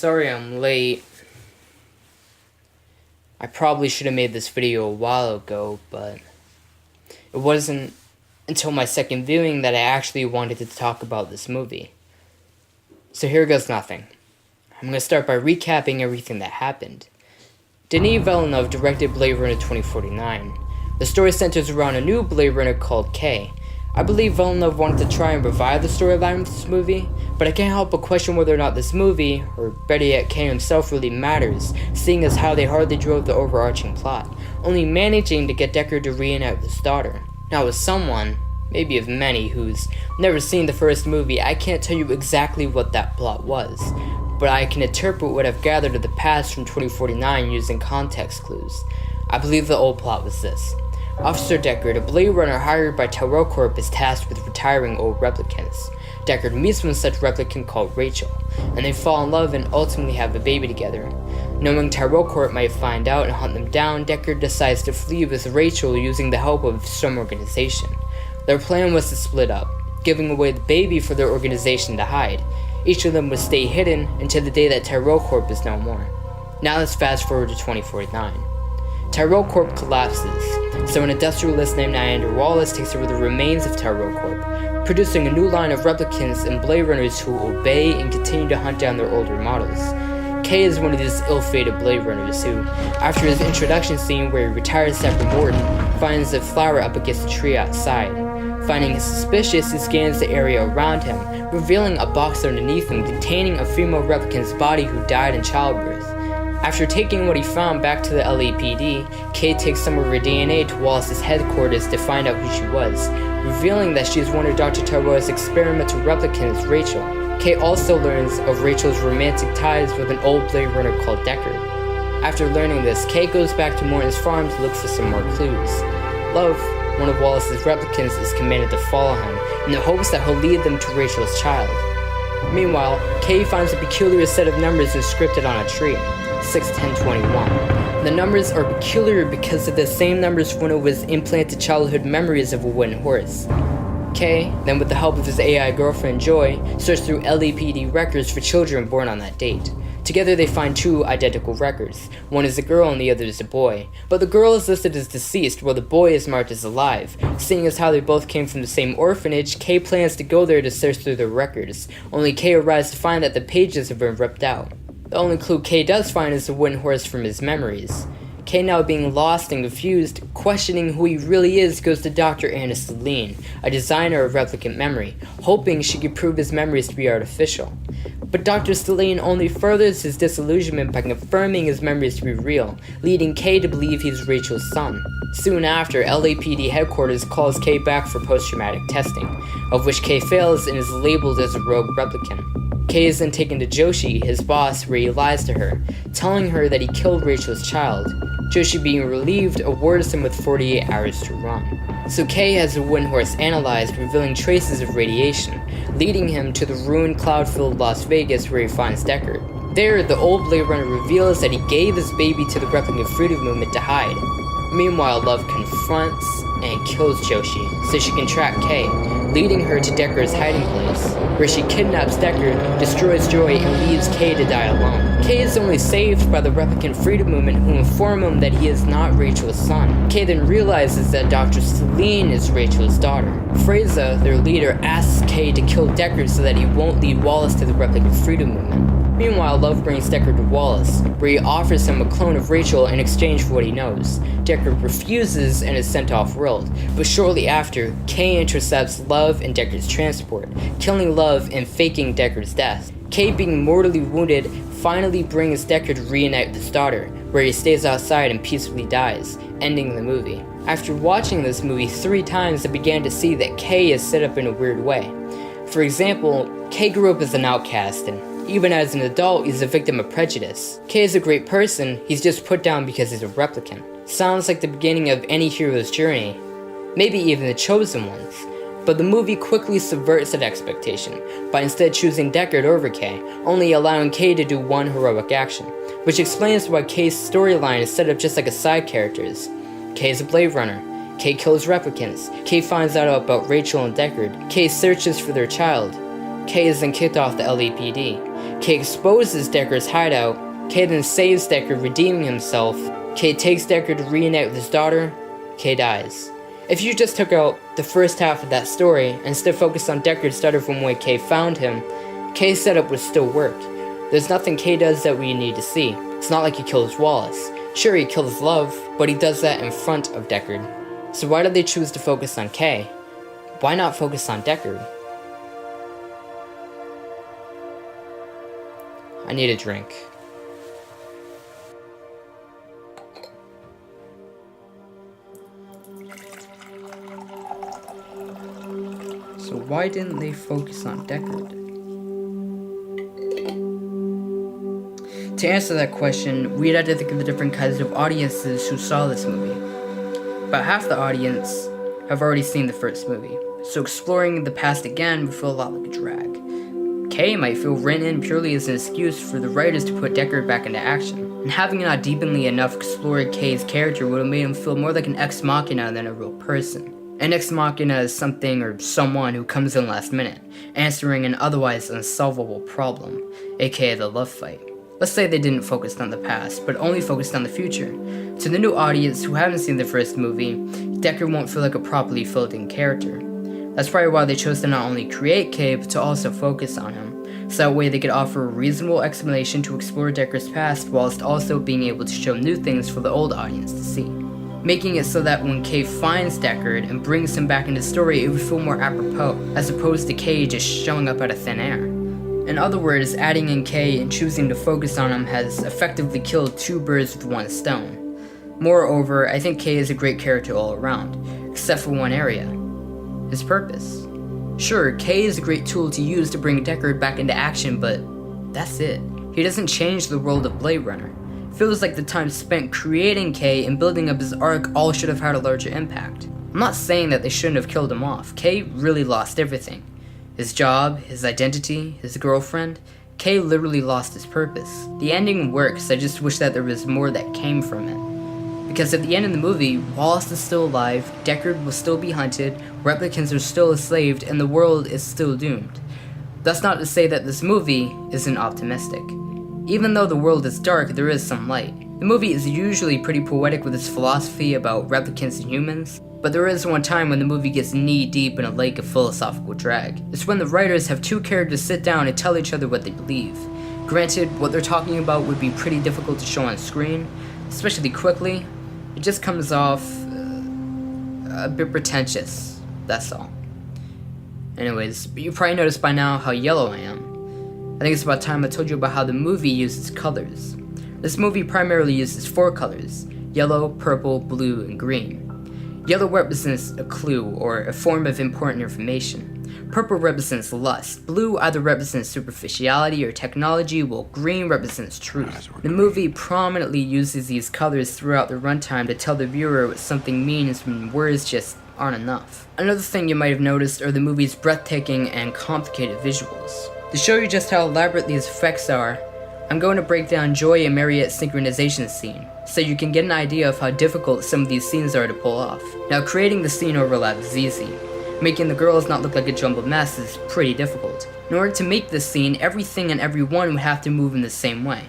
Sorry I'm late. I probably should have made this video a while ago, but it wasn't until my second viewing that I actually wanted to talk about this movie. So here goes nothing. I'm going to start by recapping everything that happened. Denis Villeneuve directed Blade Runner 2049. The story centers around a new Blade Runner called K. I believe Villeneuve wanted to try and revive the storyline with this movie, but I can't help but question whether or not this movie, or better yet K himself, really matters, seeing as how they hardly drove the overarching plot, only managing to get Deckard to reunite with his daughter. Now as someone, maybe of many, who's never seen the first movie, I can't tell you exactly what that plot was, but I can interpret what I've gathered of the past from 2049 using context clues. I believe the old plot was this. Officer Deckard, a Blade Runner hired by Tyrell Corp, is tasked with retiring old replicants. Deckard meets one such replicant called Rachel, and they fall in love and ultimately have a baby together. Knowing Tyrell Corp might find out and hunt them down, Deckard decides to flee with Rachel using the help of some organization. Their plan was to split up, giving away the baby for their organization to hide. Each of them would stay hidden until the day that Tyrell Corp is no more. Now let's fast forward to 2049. Tyrell Corp collapses, so an industrialist named Niander Wallace takes over the remains of Tyrell Corp, producing a new line of replicants and Blade Runners who obey and continue to hunt down their older models. K is one of these ill-fated Blade Runners who, after his introduction scene where he retires after Morton, finds a flower up against a tree outside. Finding it suspicious, he scans the area around him, revealing a box underneath him containing a female replicant's body who died in childbirth. After taking what he found back to the LAPD, K takes some of her DNA to Wallace's headquarters to find out who she was, revealing that she is one of Dr. Tyrell's experimental replicants, Rachel. K also learns of Rachel's romantic ties with an old Blade Runner called Deckard. After learning this, K goes back to Morton's farm to look for some more clues. Love, one of Wallace's replicants, is commanded to follow him in the hopes that he'll lead them to Rachel's child. Meanwhile, K finds a peculiar set of numbers inscripted on a tree. 61021. The numbers are peculiar because of the same numbers when it was implanted childhood memories of a wooden horse. K, then with the help of his AI girlfriend Joy, search through LAPD records for children born on that date. Together they find two identical records. One is a girl and the other is a boy. But the girl is listed as deceased while the boy is marked as alive. Seeing as how they both came from the same orphanage, K plans to go there to search through their records. Only K arrives to find that the pages have been ripped out. The only clue K does find is the wooden horse from his memories. K, now being lost and confused, questioning who he really is, goes to Dr. Anna Celine, a designer of replicant memory, hoping she could prove his memories to be artificial. But Dr. Celine only furthers his disillusionment by confirming his memories to be real, leading K to believe he's Rachel's son. Soon after, LAPD headquarters calls K back for post-traumatic testing, of which K fails and is labeled as a rogue replicant. K is then taken to Joshi, his boss, where he lies to her, telling her that he killed Rachel's child. Joshi, being relieved, awards him with 48 hours to run. So K has the wooden horse analyzed, revealing traces of radiation, leading him to the ruined cloud-filled Las Vegas where he finds Deckard. There, the old Blade Runner reveals that he gave his baby to the Replicant Freedom Movement to hide. Meanwhile, Love confronts and kills Joshi so she can track K, leading her to Deckard's hiding place, where she kidnaps Deckard, destroys Joy, and leaves K to die alone. K is only saved by the Replicant Freedom Movement, who inform him that he is not Rachel's son. K then realizes that Dr. Celine is Rachel's daughter. Freza, their leader, asks K to kill Deckard so that he won't lead Wallace to the Replicant Freedom Movement. Meanwhile, Love brings Deckard to Wallace, where he offers him a clone of Rachel in exchange for what he knows. Deckard refuses and is sent off-world, but shortly after, K intercepts Love and Deckard's transport, killing Love and faking Deckard's death. K, being mortally wounded, finally brings Deckard to reunite with his daughter, where he stays outside and peacefully dies, ending the movie. After watching this movie 3 times, I began to see that K is set up in a weird way. For example, K grew up as an outcast, and even as an adult, he's a victim of prejudice. K is a great person, he's just put down because he's a replicant. Sounds like the beginning of any hero's journey, maybe even the chosen ones. But the movie quickly subverts that expectation, by instead choosing Deckard over K, only allowing K to do one heroic action, which explains why K's storyline is set up just like a side character's. K is a Blade Runner, K kills replicants, K finds out about Rachel and Deckard, K searches for their child, K is then kicked off the LAPD. Kay exposes Decker's hideout. Kay then saves Deckard, redeeming himself. Kay takes Deckard to reunite with his daughter. Kay dies. If you just took out the first half of that story and instead focused on Deckard starting from when Kay found him, Kay's setup would still work. There's nothing Kay does that we need to see. It's not like he kills Wallace. Sure, he kills Love, but he does that in front of Deckard. So why did they choose to focus on Kay? Why not focus on Deckard? I need a drink. So why didn't they focus on Deckard? To answer that question, we'd have to think of the different kinds of audiences who saw this movie. About half the audience have already seen the first movie, so exploring the past again would feel a lot like a drag. Kay might feel written in purely as an excuse for the writers to put Deckard back into action, and having not deeply enough explored Kay's character would have made him feel more like an ex machina than a real person. An ex machina is something or someone who comes in last minute, answering an otherwise unsolvable problem, aka the love fight. Let's say they didn't focus on the past, but only focused on the future. To the new audience who haven't seen the first movie, Deckard won't feel like a properly filled in character. That's probably why they chose to not only create Kay, but to also focus on him, so that way they could offer a reasonable explanation to explore Deckard's past whilst also being able to show new things for the old audience to see. Making it so that when Kay finds Deckard and brings him back into the story, it would feel more apropos, as opposed to Kay just showing up out of thin air. In other words, adding in Kay and choosing to focus on him has effectively killed two birds with one stone. Moreover, I think Kay is a great character all around, except for one area: his purpose. Sure, Kay is a great tool to use to bring Deckard back into action, but that's it. He doesn't change the world of Blade Runner. It feels like the time spent creating Kay and building up his arc all should have had a larger impact. I'm not saying that they shouldn't have killed him off. Kay really lost everything. His job, his identity, his girlfriend. Kay literally lost his purpose. The ending works, I just wish that there was more that came from it. Because at the end of the movie, Wallace is still alive, Deckard will still be hunted, replicants are still enslaved, and the world is still doomed. That's not to say that this movie isn't optimistic. Even though the world is dark, there is some light. The movie is usually pretty poetic with its philosophy about replicants and humans, but there is one time when the movie gets knee-deep in a lake of philosophical drag. It's when the writers have two characters sit down and tell each other what they believe. Granted, what they're talking about would be pretty difficult to show on screen, especially quickly. It just comes off a bit pretentious, that's all. Anyways, you probably noticed by now how yellow I am. I think it's about time I told you about how the movie uses colors. This movie primarily uses 4 colors: yellow, purple, blue, and green. Yellow represents a clue or a form of important information. Purple represents lust. Blue either represents superficiality or technology, while green represents truth. The movie prominently uses these colors throughout the runtime to tell the viewer what something means when words just aren't enough. Another thing you might have noticed are the movie's breathtaking and complicated visuals. To show you just how elaborate these effects are, I'm going to break down Joy and Mariette's synchronization scene, so you can get an idea of how difficult some of these scenes are to pull off. Now, creating the scene overlap is easy. Making the girls not look like a jumbled mess is pretty difficult. In order to make this scene, everything and everyone would have to move in the same way.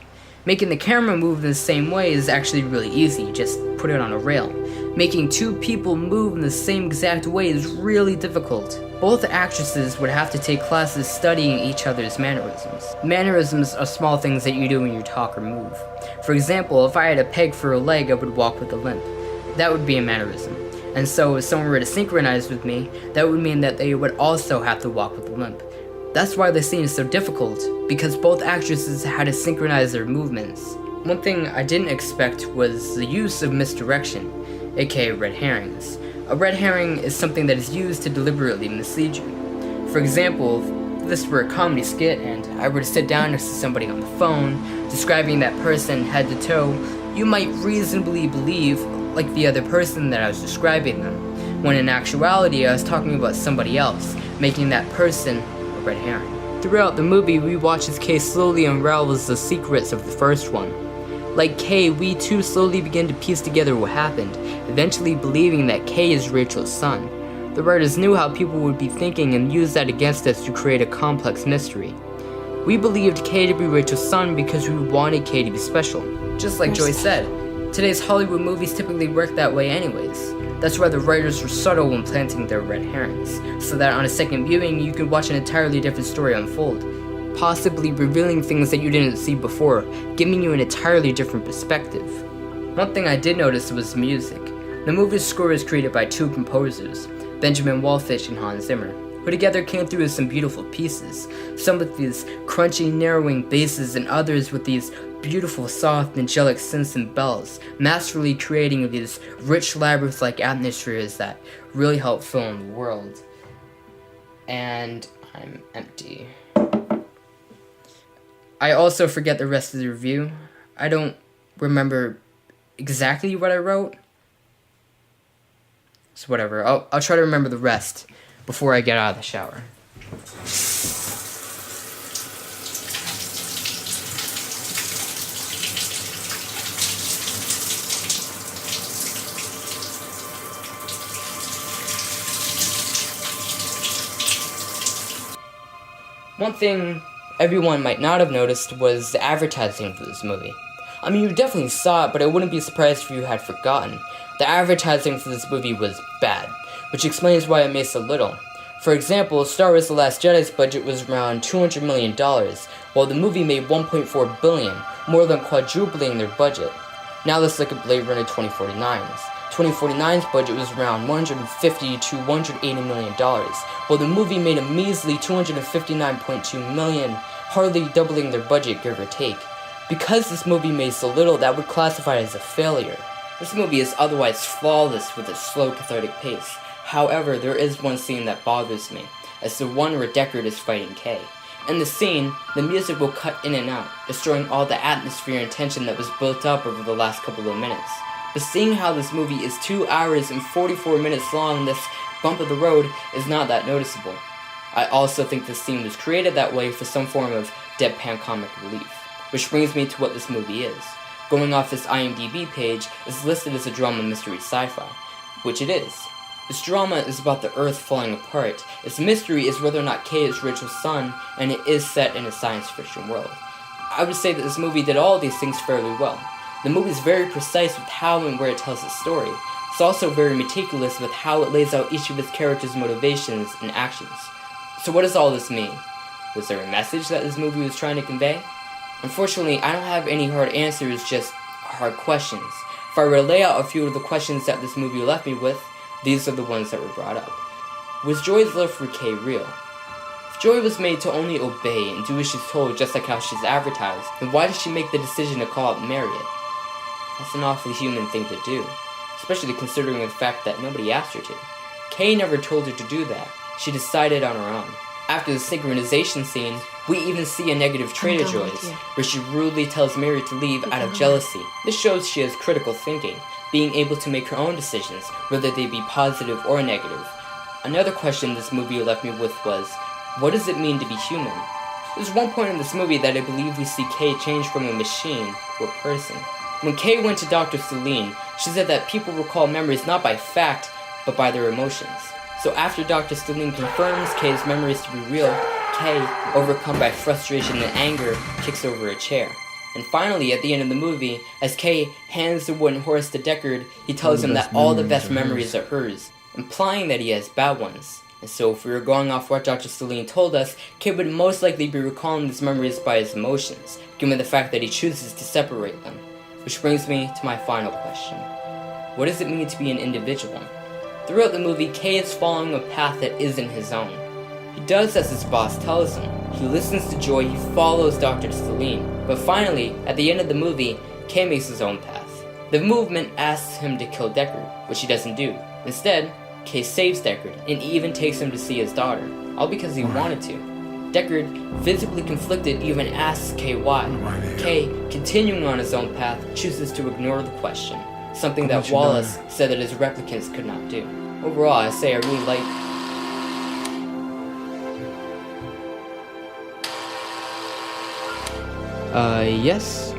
Making the camera move in the same way is actually really easy, just put it on a rail. Making 2 people move in the same exact way is really difficult. Both actresses would have to take classes studying each other's mannerisms. Mannerisms are small things that you do when you talk or move. For example, if I had a peg for a leg, I would walk with a limp. That would be a mannerism. And so if someone were to synchronize with me, that would mean that they would also have to walk with a limp. That's why the scene is so difficult, because both actresses had to synchronize their movements. One thing I didn't expect was the use of misdirection, aka red herrings. A red herring is something that is used to deliberately mislead you. For example, if this were a comedy skit and I were to sit down next to somebody on the phone, describing that person head to toe, you might reasonably believe, like the other person, that I was describing them, when in actuality I was talking about somebody else, making that person a red herring. Throughout the movie, we watch as Kay slowly unravels the secrets of the first one. Like Kay, we too slowly begin to piece together what happened, eventually believing that Kay is Rachel's son. The writers knew how people would be thinking and used that against us to create a complex mystery. We believed Kay to be Rachel's son because we wanted Kay to be special. Just like Joy said, today's Hollywood movies typically work that way anyways. That's why the writers were subtle when planting their red herrings, so that on a second viewing you could watch an entirely different story unfold, possibly revealing things that you didn't see before, giving you an entirely different perspective. One thing I did notice was music. The movie's score was created by two composers, Benjamin Wallfisch and Hans Zimmer, who together came through with some beautiful pieces, some with these crunchy, narrowing basses and others with these beautiful, soft, angelic synths and bells, masterfully creating these rich, labyrinth-like atmospheres that really help fill in the world. And I'm empty. I also forget the rest of the review. I don't remember exactly what I wrote. So whatever, I'll try to remember the rest before I get out of the shower. One thing everyone might not have noticed was the advertising for this movie. I mean, you definitely saw it, but I wouldn't be surprised if you had forgotten. The advertising for this movie was bad, which explains why it made so little. For example, Star Wars The Last Jedi's budget was around $200 million, while the movie made $1.4 billion, more than quadrupling their budget. Now let's look at Blade Runner 2049's. 2049's budget was around $150 to $180 million, while the movie made a measly $259.2 million, hardly doubling their budget, give or take. Because this movie made so little, that would classify it as a failure. This movie is otherwise flawless with its slow, cathartic pace. However, there is one scene that bothers me, as the one where Deckard is fighting Kay. In the scene, the music will cut in and out, destroying all the atmosphere and tension that was built up over the last couple of minutes. But seeing how this movie is 2 hours and 44 minutes long, this bump of the road is not that noticeable. I also think this scene was created that way for some form of deadpan comic relief. Which brings me to what this movie is. Going off this IMDb page, it's listed as a drama mystery sci-fi, which it is. This drama is about the Earth falling apart. Its mystery is whether or not Kay is Rachel's son, and it is set in a science fiction world. I would say that this movie did all of these things fairly well. The movie is very precise with how and where it tells its story. It's also very meticulous with how it lays out each of its characters' motivations and actions. So what does all this mean? Was there a message that this movie was trying to convey? Unfortunately, I don't have any hard answers, just hard questions. If I were to lay out a few of the questions that this movie left me with, these are the ones that were brought up. Was Joy's love for Kay real? If Joy was made to only obey and do as she's told just like how she's advertised, then why did she make the decision to call out Marriott? That's an awfully human thing to do, especially considering the fact that nobody asked her to. Kay never told her to do that. She decided on her own. After the synchronization scene, we even see a negative trait of Joy's, where she rudely tells Mary to leave out of jealousy. This shows she has critical thinking, being able to make her own decisions, whether they be positive or negative. Another question this movie left me with was, what does it mean to be human? There's one point in this movie that I believe we see Kay change from a machine to a person. When Kay went to Dr. Celine, she said that people recall memories not by fact, but by their emotions. So after Dr. Celine confirms Kay's memories to be real, Kay, overcome by frustration and anger, kicks over a chair. And finally, at the end of the movie, as Kay hands the wooden horse to Deckard, he tells him that all the best memories are hers, implying that he has bad ones. And so if we were going off what Dr. Celine told us, Kay would most likely be recalling these memories by his emotions, given the fact that he chooses to separate them. Which brings me to my final question. What does it mean to be an individual? Throughout the movie, Kay is following a path that isn't his own. He does as his boss tells him. He listens to Joy, he follows Dr. Celine. But finally, at the end of the movie, Kay makes his own path. The movement asks him to kill Deckard, which he doesn't do. Instead, Kay saves Deckard, and even takes him to see his daughter, all because he wanted to. Deckard, visibly conflicted, even asks Kay why. Kay, continuing on his own path, chooses to ignore the question, something that Wallace said that his replicants could not do. Overall, I say I really like... yes?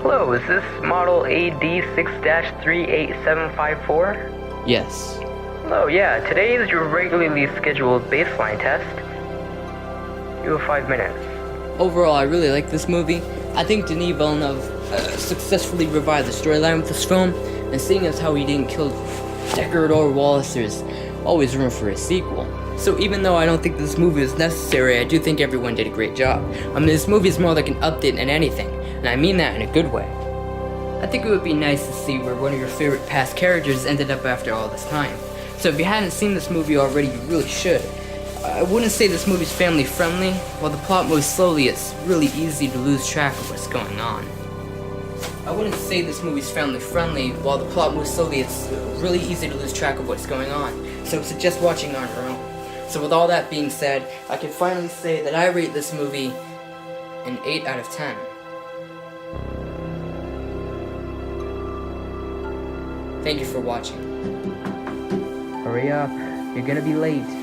Hello, is this model AD6-38754? Yes. Hello, yeah, today is your regularly scheduled baseline test. You have 5 minutes. overall, I really like this movie. I think Denis Villeneuve successfully revived the storyline with this film, and seeing as how he didn't kill Deckard or Wallace, there's always room for a sequel. So even though I don't think this movie is necessary, I do think everyone did a great job. I mean, this movie is more like an update than anything, and I mean that in a good way. I think it would be nice to see where one of your favorite past characters ended up after all this time. So if you hadn't seen this movie already, you really should. I wouldn't say this movie's family friendly. While the plot moves slowly, it's really easy to lose track of what's going on. I wouldn't say this movie's family friendly. While the plot moves slowly, it's really easy to lose track of what's going on. So suggest watching on your own. So with all that being said, I can finally say that I rate this movie an 8 out of 10. Thank you for watching. Hurry up. You're gonna be late.